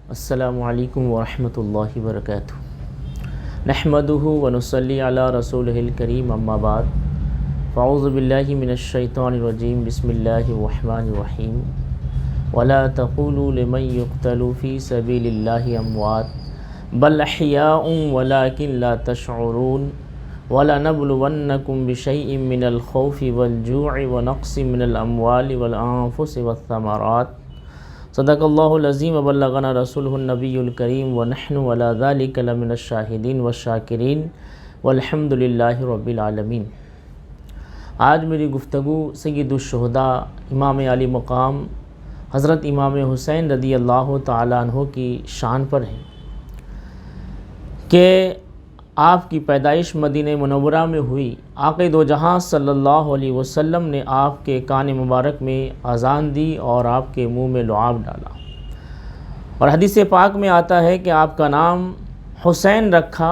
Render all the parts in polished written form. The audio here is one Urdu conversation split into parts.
السلام علیکم ورحمۃ اللہ وبرکاتہ۔ نحمدہ ونصلی علی رسولہ الکریم، اما بعد فاعوذ باللہ من الشیطان الرجیم، بسم اللہ الرحمن الرحیم۔ ولا تقولوا لمن يقتل في سبیل اللہ اموات بل احیاء ولکن لا تشعرون۔ وَلَنَبْلُوَنَّكُمْ بِشَيْءٍ مِّنَ الْخَوْفِ وَالْجُوعِ وَنَقْصٍ مِّنَ الْأَمْوَالِ وَالْأَنفُسِ وَالثَّمَرَاتِ۔ صدق اللہ العظیم وبلغنا رسولہ النبی الکریم ونحن علی ذلک لمن الشاہدین والشاکرین والحمد للہ رب العالمین۔ آج میری گفتگو سید الشہداء امام علی مقام حضرت امام حسین رضی اللہ تعالیٰ عنہ کی شان پر ہے کہ آپ کی پیدائش مدینہ منورہ میں ہوئی۔ آقا دو جہاں صلی اللہ علیہ وسلم نے آپ کے کان مبارک میں اذان دی اور آپ کے منہ میں لعاب ڈالا، اور حدیث پاک میں آتا ہے کہ آپ کا نام حسین رکھا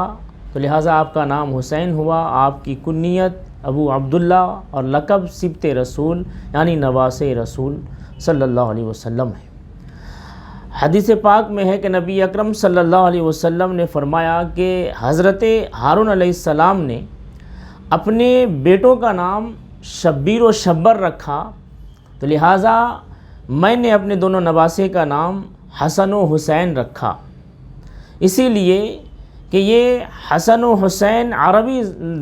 تو لہٰذا آپ کا نام حسین ہوا۔ آپ کی کنیت ابو عبداللہ اور لقب سبط رسول یعنی نواس رسول صلی اللہ علیہ وسلم ہے۔ حدیث پاک میں ہے کہ نبی اکرم صلی اللہ علیہ وسلم نے فرمایا کہ حضرت ہارون علیہ السلام نے اپنے بیٹوں کا نام شبیر و شبر رکھا، تو لہٰذا میں نے اپنے دونوں نواسے کا نام حسن و حسین رکھا، اسی لیے کہ یہ حسن و حسین عربی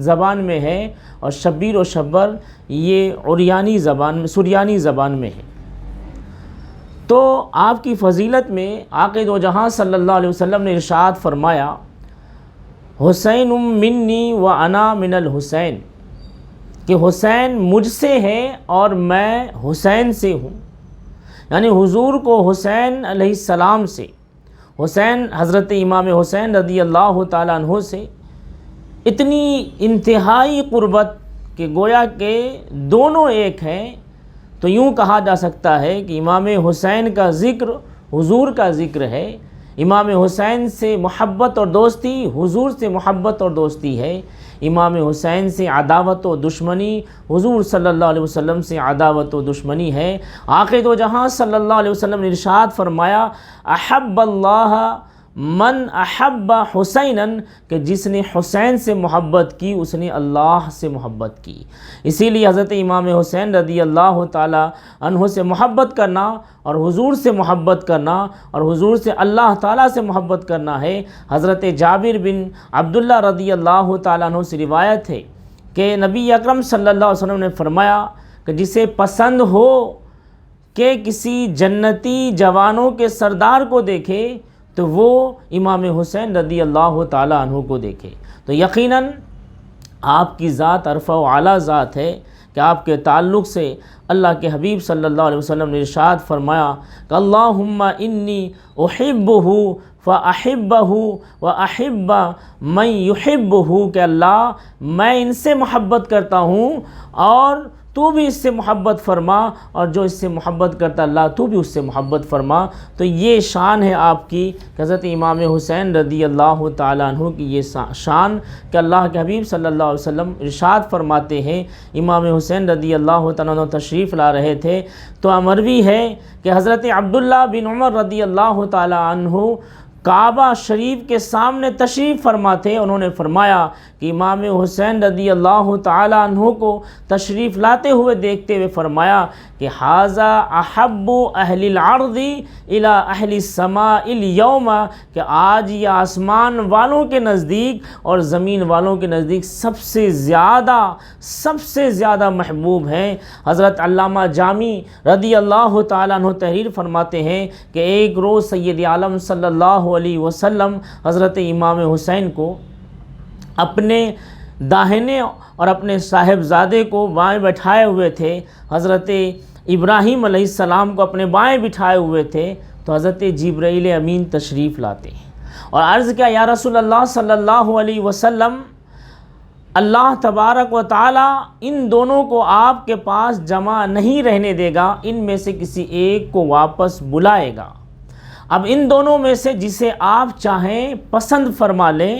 زبان میں ہے اور شبیر و شبر یہ سریانی زبان میں ہے۔ تو آپ کی فضیلت میں آقا دو جہاں صلی اللہ علیہ وسلم نے ارشاد فرمایا، حسین منی و انا من الحسین، کہ حسین مجھ سے ہے اور میں حسین سے ہوں، یعنی حضور کو حسین علیہ السلام سے، حسین حضرت امام حسین رضی اللہ تعالیٰ عنہ سے اتنی انتہائی قربت کہ گویا کہ دونوں ایک ہیں۔ تو یوں کہا جا سکتا ہے کہ امام حسین کا ذکر حضور کا ذکر ہے، امام حسین سے محبت اور دوستی حضور سے محبت اور دوستی ہے، امام حسین سے عداوت و دشمنی حضور صلی اللہ علیہ وسلم سے عداوت و دشمنی ہے۔ آقا دو جہاں صلی اللہ علیہ وسلم نے ارشاد فرمایا، احب اللہ من احب حسیناً، کہ جس نے حسین سے محبت کی اس نے اللہ سے محبت کی۔ اسی لیے حضرت امام حسین رضی اللہ تعالی عنہ سے محبت کرنا اور حضور سے محبت کرنا اور حضور سے اللہ تعالیٰ سے محبت کرنا ہے۔ حضرت جابر بن عبداللہ رضی اللہ تعالیٰ عنہ سے روایت ہے کہ نبی اکرم صلی اللہ علیہ وسلم نے فرمایا کہ جسے پسند ہو کہ کسی جنتی جوانوں کے سردار کو دیکھے تو وہ امام حسین رضی اللہ تعالیٰ عنہ کو دیکھے۔ تو یقیناً آپ کی ذات عرفہ و اعلیٰ ذات ہے کہ آپ کے تعلق سے اللہ کے حبیب صلی اللہ علیہ وسلم نے ارشاد فرمایا کہ اللہم انی احبہ فاحبہ واحب من یحبہ، کہ اللہ میں ان سے محبت کرتا ہوں اور تو بھی اس سے محبت فرما، اور جو اس سے محبت کرتا اللہ تو بھی اس سے محبت فرما۔ تو یہ شان ہے آپ کی کہ حضرت امام حسین رضی اللہ تعالیٰ عنہ کی یہ شان کہ اللہ کے حبیب صلی اللہ علیہ وسلم ارشاد فرماتے ہیں، امام حسین رضی اللہ تعالیٰ عنہ تشریف لا رہے تھے تو مروی ہے کہ حضرت عبداللہ بن عمر رضی اللہ تعالیٰ عنہ کعبہ شریف کے سامنے تشریف فرما تھے۔ انہوں نے فرمایا کہ امام حسین رضی اللہ تعالیٰ عنہ کو تشریف لاتے ہوئے دیکھتے ہوئے فرمایا کہ ھذا احب اہل الارض الی اہل السماء اليوم، کہ آج یہ آسمان والوں کے نزدیک اور زمین والوں کے نزدیک سب سے زیادہ محبوب ہیں۔ حضرت علامہ جامی رضی اللہ تعالیٰ عنہ تحریر فرماتے ہیں کہ ایک روز سید عالم صلی اللہ علیہ وسلم حضرت امام حسین کو اپنے داہنے اور اپنے صاحبزادے کو بائیں بٹھائے ہوئے تھے، حضرت ابراہیم علیہ السلام کو اپنے بائیں بٹھائے ہوئے تھے، تو حضرت جبرائیل امین تشریف لاتے ہیں اور عرض کیا، یا رسول اللہ صلی اللہ علیہ وسلم، اللہ تبارک و تعالی ان دونوں کو آپ کے پاس جمع نہیں رہنے دے گا، ان میں سے کسی ایک کو واپس بلائے گا۔ اب ان دونوں میں سے جسے آپ چاہیں پسند فرما لیں،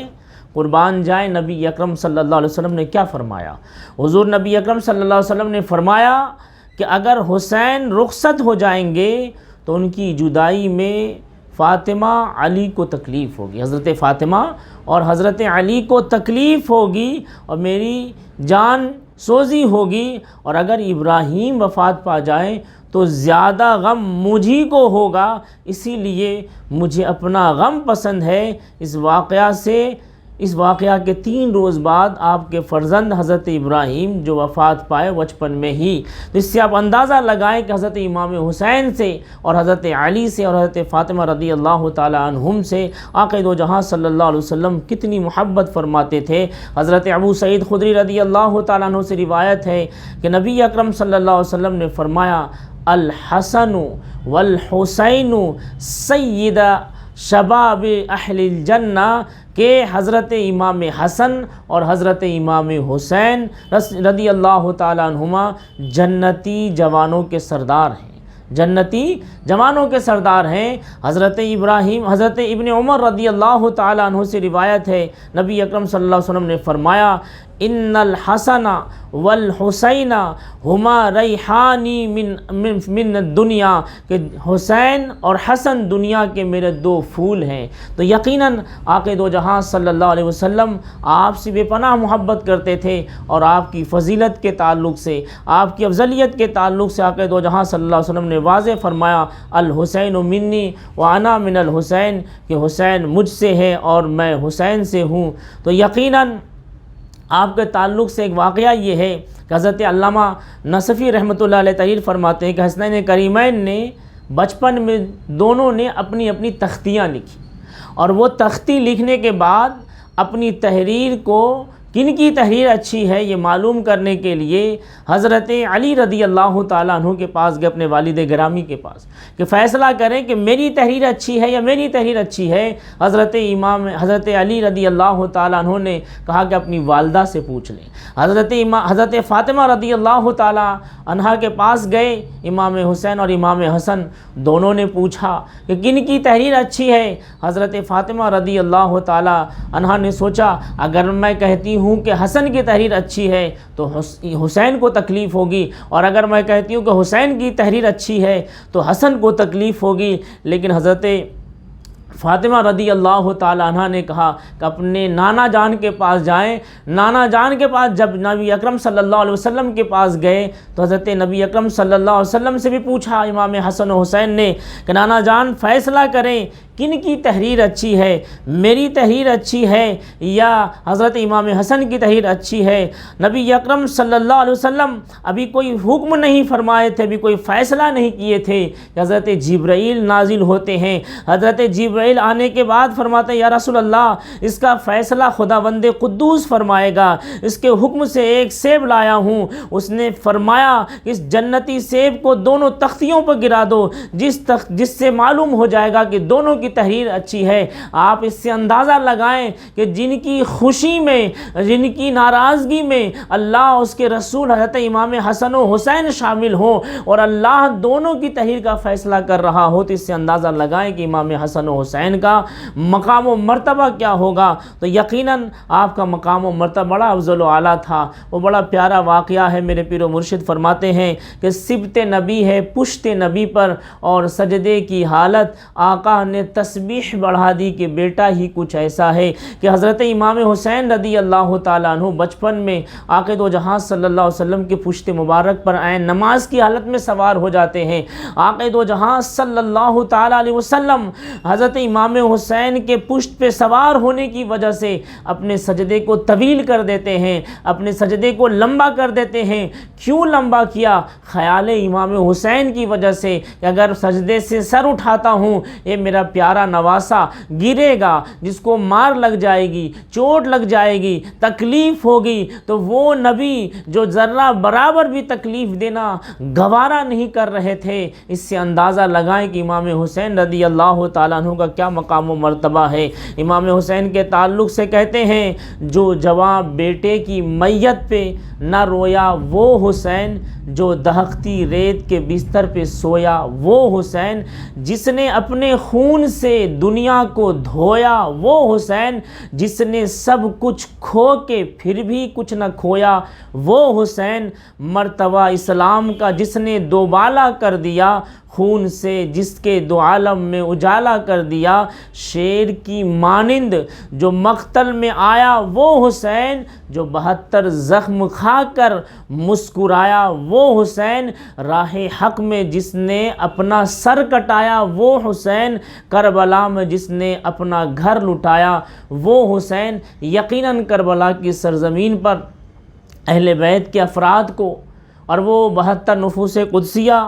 قربان جائیں۔ نبی اکرم صلی اللہ علیہ وسلم نے کیا فرمایا؟ حضور نبی اکرم صلی اللہ علیہ وسلم نے فرمایا کہ اگر حسین رخصت ہو جائیں گے تو ان کی جدائی میں فاطمہ علی کو تکلیف ہوگی، حضرت فاطمہ اور حضرت علی کو تکلیف ہوگی اور میری جان سوزی ہوگی، اور اگر ابراہیم وفات پا جائیں تو زیادہ غم مجھی کو ہوگا، اسی لیے مجھے اپنا غم پسند ہے اس واقعہ سے۔ اس واقعہ کے 3 روز بعد آپ کے فرزند حضرت ابراہیم جو وفات پائے بچپن میں ہی، تو اس سے آپ اندازہ لگائیں کہ حضرت امام حسین سے اور حضرت علی سے اور حضرت فاطمہ رضی اللہ تعالی عنہم سے آقا دو جہاں صلی اللہ علیہ وسلم کتنی محبت فرماتے تھے۔ حضرت ابو سعید خدری رضی اللہ تعالیٰ عنہ سے روایت ہے کہ نبی اکرم صلی اللہ علیہ وسلم نے فرمایا الحسن والحسین سید شباب اہل الجنہ، کہ حضرت امام حسن اور حضرت امام حسین رضی اللہ تعالیٰ عنہما جنتی جوانوں کے سردار ہیں، جنتی جوانوں کے سردار ہیں۔ حضرت ابن عمر رضی اللہ تعالیٰ عنہ سے روایت ہے، نبی اکرم صلی اللہ علیہ وسلم نے فرمایا ان الحسن والحسین ہما ریحانی من الدنیا، کہ حسین اور حسن دنیا کے میرے 2 پھول ہیں۔ تو یقیناً آقا دو جہاں صلی اللہ علیہ وسلم آپ سے بے پناہ محبت کرتے تھے، اور آپ کی فضیلت کے تعلق سے، آپ کی افضلیت کے تعلق سے آقا دو جہاں صلی اللہ علیہ وسلم نے واضح فرمایا الحسین منی وانا من الحسین، کہ حسین مجھ سے ہے اور میں حسین سے ہوں۔ تو یقیناً آپ کے تعلق سے ایک واقعہ یہ ہے کہ حضرت علامہ نصفی رحمۃ اللہ علیہ تحریر فرماتے ہیں کہ حسنین کریمین نے بچپن میں دونوں نے اپنی اپنی تختیاں لکھی، اور وہ تختی لکھنے کے بعد اپنی تحریر کو کن کی تحریر اچھی ہے یہ معلوم کرنے کے لیے حضرت علی رضی اللہ تعالیٰ عنہ کے پاس گئے، اپنے والد گرامی کے پاس، کہ فیصلہ کریں کہ میری تحریر اچھی ہے یا میری تحریر اچھی ہے۔ حضرت علی رضی اللہ تعالیٰ عنہ نے کہا کہ اپنی والدہ سے پوچھ لیں۔ حضرت فاطمہ رضی اللہ تعالیٰ عنہ کے پاس گئے، امام حسین اور امام حسن دونوں نے پوچھا کہ کن کی تحریر اچھی ہے۔ حضرت فاطمہ رضی اللہ تعالیٰ عنہ نے سوچا اگر میں کہتی ہوں کہ حسن کی تحریر اچھی ہے تو حسین کو تکلیف ہوگی، اور اگر میں کہتی ہوں کہ حسین کی تحریر اچھی ہے تو حسن کو تکلیف ہوگی، لیکن حضرت فاطمہ رضی اللہ تعالیٰ عنہ نے کہا کہ اپنے نانا جان کے پاس جائیں۔ نانا جان کے پاس جب نبی اکرم صلی اللہ علیہ وسلم کے پاس گئے تو حضرت نبی اکرم صلی اللہ علیہ وسلم سے بھی پوچھا امام حسن و حسین نے کہ نانا جان فیصلہ کریں کن کی تحریر اچھی ہے، میری تحریر اچھی ہے یا حضرت امام حسن کی تحریر اچھی ہے۔ نبی اکرم صلی اللہ علیہ وسلم ابھی کوئی حکم نہیں فرمائے تھے، ابھی کوئی فیصلہ نہیں کیے تھے کہ حضرت جبرائیل نازل ہوتے ہیں۔ حضرت جبرائیل آنے کے بعد فرماتے ہیں یا رسول اللہ اس کا فیصلہ خداوند قدوس فرمائے گا، اس کے حکم سے ایک سیب لایا ہوں۔ اس نے فرمایا اس جنتی سیب کو دونوں تختیوں پر گرا دو، جس سے معلوم ہو جائے گا کہ دونوں کی تحریر اچھی ہے۔ آپ اس سے اندازہ لگائیں کہ جن کی خوشی میں، جن کی ناراضگی میں اللہ اس کے رسول حضرت امام حسن و حسین شامل ہوں اور اللہ دونوں کی تحریر کا فیصلہ کر رہا ہو، تو اس سے اندازہ لگائیں کہ امام حسن و حسین کا مقام و مرتبہ کیا ہوگا۔ تو یقیناً آپ کا مقام و مرتبہ بڑا افضل و اعلیٰ تھا۔ وہ بڑا پیارا واقعہ ہے، میرے پیر و مرشد فرماتے ہیں کہ سبت نبی ہے پشت نبی پر، اور سجدے کی حالت آقا نے تسبیح بڑھا دی کہ بیٹا ہی کچھ ایسا ہے کہ حضرت امام حسین رضی اللہ تعالیٰ عنہ بچپن میں آقا دو جہاں صلی اللہ علیہ وسلم کے پشت مبارک پر عین نماز کی حالت میں سوار ہو جاتے ہیں۔ آقا دو جہاں صلی اللہ تعالیٰ علیہ وسلم حضرت امام حسین کے پشت پہ سوار ہونے کی وجہ سے اپنے سجدے کو طویل کر دیتے ہیں، اپنے سجدے کو لمبا کر دیتے ہیں۔ کیوں لمبا کیا؟ خیال امام حسین کی وجہ سے کہ اگر سجدے سے سر اٹھاتا ہوں یہ میرا پیارا نواسا گرے گا، جس کو مار لگ جائے گی، چوٹ لگ جائے گی، تکلیف ہوگی، تو وہ نبی جو ذرہ برابر بھی تکلیف دینا گوارا نہیں کر رہے تھے۔ اس سے اندازہ لگائیں کہ امام حسین رضی اللہ تعالیٰ عنہ کا کیا مقام و مرتبہ ہے۔ امام حسین کے تعلق سے کہتے ہیں جو جوان بیٹے کی میت پہ نہ رویا وہ حسین، جو دہکتی ریت کے بستر پہ سویا وہ حسین، جس نے اپنے خون سے دنیا کو دھویا وہ حسین، جس نے سب کچھ کھو کے پھر بھی کچھ نہ کھویا وہ حسین، مرتبہ اسلام کا جس نے دوبالا کر دیا، خون سے جس کے دو عالم میں اجالا کر دیا، شیر کی مانند جو مقتل میں آیا وہ حسین، جو 72 زخم کھا کر مسکرایا وہ حسین، راہ حق میں جس نے اپنا سر کٹایا وہ حسین، کربلا میں جس نے اپنا گھر لٹایا وہ حسین۔ یقیناً کربلا کی سرزمین پر اہل بیت کے افراد کو اور وہ 72 نفوس قدسیہ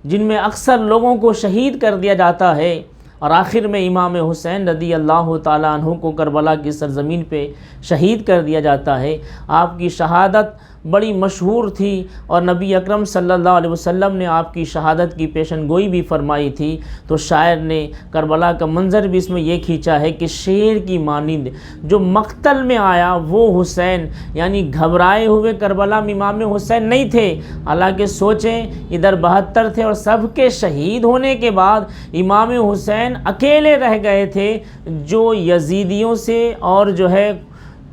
جن میں اکثر لوگوں کو شہید کر دیا جاتا ہے، اور آخر میں امام حسین رضی اللہ تعالیٰ عنہ کو کربلا کی سرزمین پہ شہید کر دیا جاتا ہے۔ آپ کی شہادت بڑی مشہور تھی اور نبی اکرم صلی اللہ علیہ وسلم نے آپ کی شہادت کی پیشن گوئی بھی فرمائی تھی، تو شاعر نے کربلا کا منظر بھی اس میں یہ کھینچا ہے کہ شیر کی مانند جو مقتل میں آیا وہ حسین، یعنی گھبرائے ہوئے کربلا میں امام حسین نہیں تھے، حالانکہ سوچیں ادھر 72 تھے اور سب کے شہید ہونے کے بعد امام حسین اکیلے رہ گئے تھے جو یزیدیوں سے اور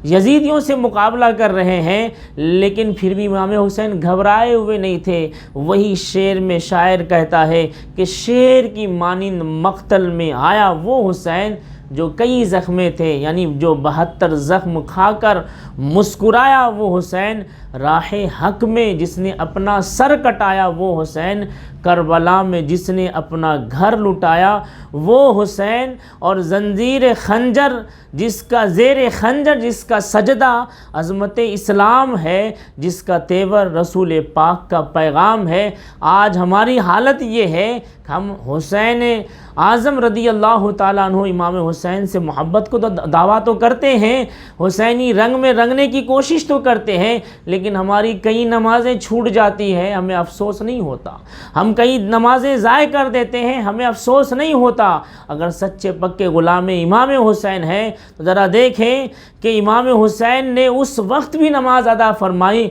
یزیدیوں سے مقابلہ کر رہے ہیں، لیکن پھر بھی امام حسین گھبرائے ہوئے نہیں تھے۔ وہی شعر میں شاعر کہتا ہے کہ شیر کی مانند مقتل میں آیا وہ حسین، جو کئی زخمیں تھے، یعنی جو 72 زخم کھا کر مسکرایا وہ حسین، راہ حق میں جس نے اپنا سر کٹایا وہ حسین، کربلا میں جس نے اپنا گھر لٹایا وہ حسین، اور زنجیر خنجر جس کا زیر خنجر جس کا سجدہ عظمت اسلام ہے، جس کا تیور رسول پاک کا پیغام ہے۔ آج ہماری حالت یہ ہے کہ ہم حسین اعظم رضی اللہ تعالیٰ عنہ امام حسین سے محبت کو تو دعویٰ تو کرتے ہیں، حسینی رنگ میں رنگنے کی کوشش تو کرتے ہیں، لیکن ہماری کئی نمازیں چھوٹ جاتی ہیں، ہمیں افسوس نہیں ہوتا۔ ہم کئی نمازیں ضائع کر دیتے ہیں، ہمیں افسوس نہیں ہوتا۔ اگر سچے پکے غلام امام حسین ہیں تو ذرا دیکھیں کہ امام حسین نے اس وقت بھی نماز ادا فرمائی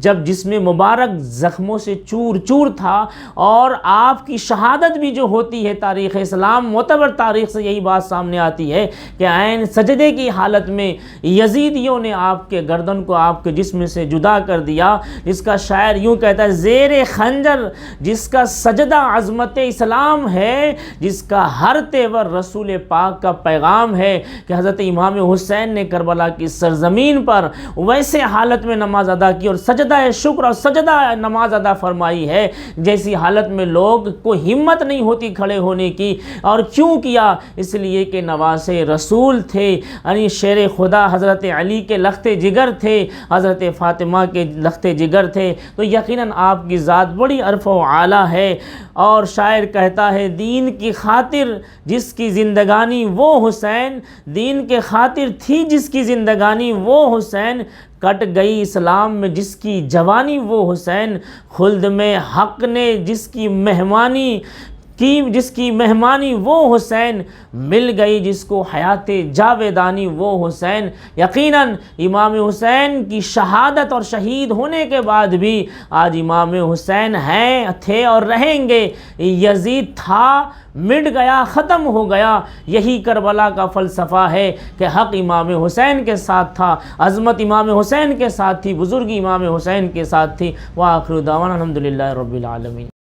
جب جسم مبارک زخموں سے چور چور تھا، اور آپ کی شہادت بھی جو ہوتی ہے تاریخ اسلام معتبر تاریخ سے یہی بات سامنے آتی ہے کہ عین سجدے کی حالت میں یزیدیوں نے آپ کے گردن کو آپ کے جسم سے جدا کر دیا، جس کا شاعر یوں کہتا ہے زیر خنجر جس کا سجدہ عظمت اسلام ہے، جس کا ہر تیور رسول پاک کا پیغام ہے، کہ حضرت امام حسین نے کربلا کی سرزمین پر ویسے حالت میں نماز ادا کی اور سجدہ شکر اور سجدہ نماز ادا فرمائی ہے جیسی حالت میں لوگ کو ہمت نہیں ہوتی کھڑے ہونے کی۔ اور کیوں کیا؟ اس لیے کہ نواز رسول تھے، یعنی شیر خدا حضرت علی کے لخت جگر تھے، حضرت فاطمہ کے لخت جگر تھے، تو یقیناً آپ کی ذات بڑی عرف و اعلیٰ ہے۔ اور شاعر کہتا ہے دین کی خاطر جس کی زندگانی وہ حسین، دین کے خاطر تھی جس کی زندگانی وہ حسین، کٹ گئی اسلام میں جس کی جوانی وہ حسین، خلد میں حق نے جس کی مہمانی وہ حسین، مل گئی جس کو حیات جاویدانی وہ حسین۔ یقیناً امام حسین کی شہادت اور شہید ہونے کے بعد بھی آج امام حسین ہیں، تھے اور رہیں گے۔ یزید تھا، مٹ گیا، ختم ہو گیا، یہی کربلا کا فلسفہ ہے کہ حق امام حسین کے ساتھ تھا، عظمت امام حسین کے ساتھ تھی، بزرگی امام حسین کے ساتھ تھی۔ وآخر دعوانا الحمدللہ رب العالمین۔